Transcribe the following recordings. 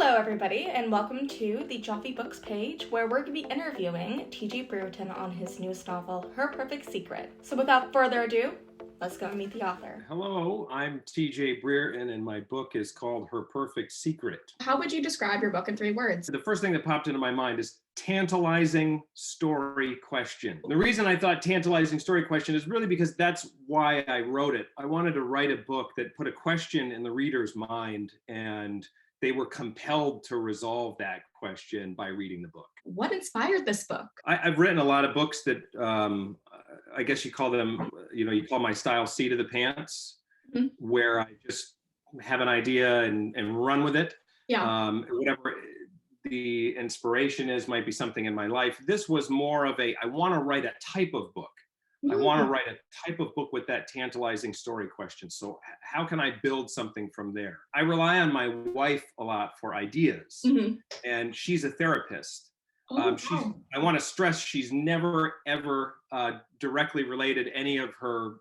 Hello, everybody, and welcome to the Joffy Books page, where we're going to be interviewing T.J. Brearton on his newest novel, Her Perfect Secret. So without further ado, let's go and meet the author. Hello, I'm T.J. Brearton, and my book is called Her Perfect Secret. How would you describe your book in 3 words? The first thing that popped into my mind is tantalizing story question. The reason I thought tantalizing story question is really because that's why I wrote it. I wanted to write a book that put a question in the reader's mind, and they were compelled to resolve that question by reading the book. What inspired this book? I've written a lot of books that I guess you call them, you call my style seat of the pants, where I just have an idea and run with it. Yeah. Whatever the inspiration is, might be something in my life. This was more of I want to write a type of book. I want to write a type of book with that tantalizing story question. So how can I build something from there? I rely on my wife a lot for ideas, and she's a therapist. Wow. I want to stress she's never ever directly related any of her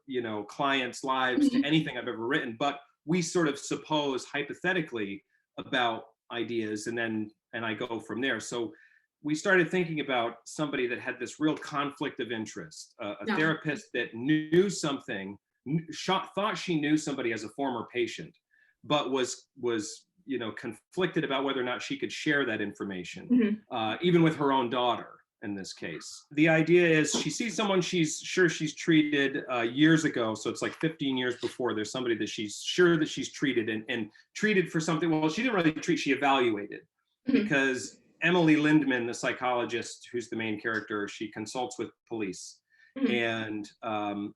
clients' lives to anything I've ever written, but we sort of suppose hypothetically about ideas, and I go from there. So we started thinking about somebody that had this real conflict of interest, a therapist that knew something, thought she knew somebody as a former patient, but was conflicted about whether or not she could share that information, even with her own daughter in this case. The idea is she sees someone she's sure she's treated years ago, so it's like 15 years before. There's somebody that she's sure that she's treated and treated for something. Well, she didn't really treat, she evaluated, because Emily Lindman, the psychologist who's the main character, she consults with police and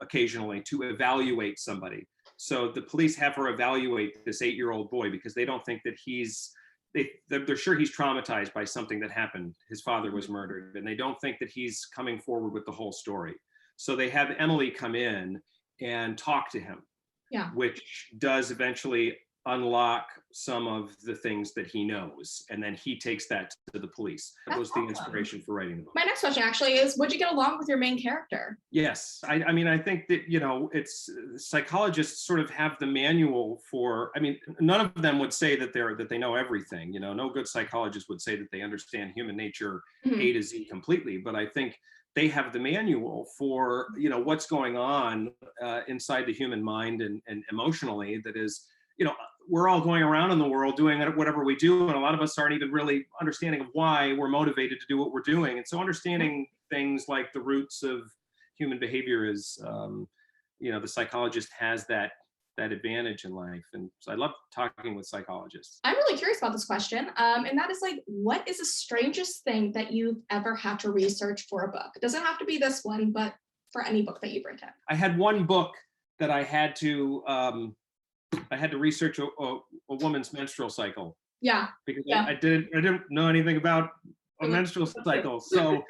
occasionally to evaluate somebody. So the police have her evaluate this 8-year-old boy because they don't think that they're sure he's traumatized by something that happened. His father was murdered, and they don't think that he's coming forward with the whole story. So they have Emily come in and talk to him, which does eventually unlock some of the things that he knows, and then he takes that to the police. That was the inspiration for writing the book. My next question actually is, would you get along with your main character? Yes, I mean, I think that it's psychologists sort of have the manual for. I mean, none of them would say that they know everything. No good psychologist would say that they understand human nature A to Z completely. But I think they have the manual for what's going on inside the human mind and emotionally. That is, we're all going around in the world doing whatever we do, and a lot of us aren't even really understanding of why we're motivated to do what we're doing. And so understanding things like the roots of human behavior is, the psychologist has that advantage in life. And so I love talking with psychologists. I'm really curious about this question, and that is what is the strangest thing that you've ever had to research for a book? It doesn't have to be this one, but for any book that you've written. I had one book that I had to research a woman's menstrual cycle. Yeah. Because I didn't know anything about a menstrual cycle. So,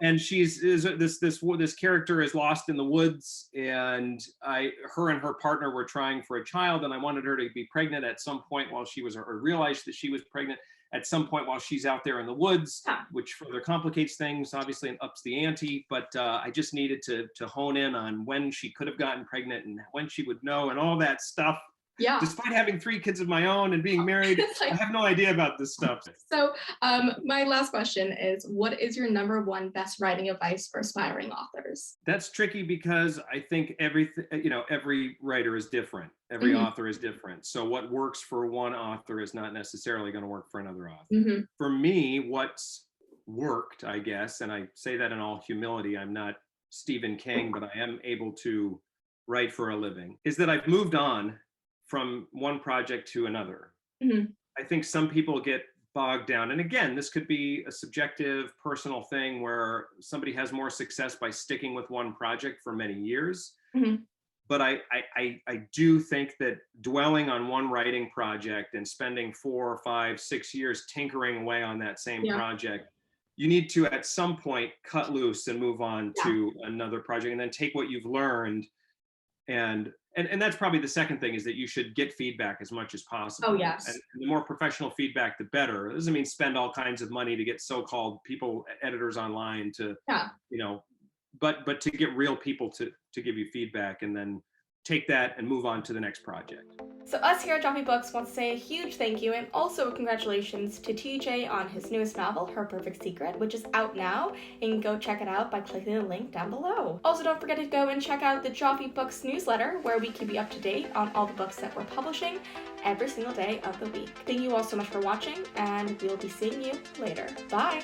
and this character is lost in the woods, and her and her partner were trying for a child, and I wanted her to be pregnant at some point while she was, or realized that she was pregnant at some point while she's out there in the woods, which further complicates things, obviously, and ups the ante. But I just needed to hone in on when she could have gotten pregnant and when she would know and all that stuff. Yeah. Despite having 3 kids of my own and being married, I have no idea about this stuff. So my last question is, what is your #1 best writing advice for aspiring authors? That's tricky because I think every writer is different. Every author is different. So what works for one author is not necessarily going to work for another author. For me, what's worked, I guess, and I say that in all humility, I'm not Stephen King, but I am able to write for a living, is that I've moved on from one project to another. I think some people get bogged down. And again, this could be a subjective, personal thing where somebody has more success by sticking with one project for many years. But I do think that dwelling on one writing project and spending 4, 5, 6 years tinkering away on that same project, you need to at some point cut loose and move on to another project, and then take what you've learned. And that's probably the second thing, is that you should get feedback as much as possible. Oh, yes. And the more professional feedback, the better. It doesn't mean spend all kinds of money to get so-called editors online to, but to get real people to give you feedback, and then take that and move on to the next project. So us here at Joffy Books want to say a huge thank you and also congratulations to TJ on his newest novel, Her Perfect Secret, which is out now, and you can go check it out by clicking the link down below. Also, don't forget to go and check out the Joffy Books newsletter, where we keep you up to date on all the books that we're publishing every single day of the week. Thank you all so much for watching, and we'll be seeing you later. Bye!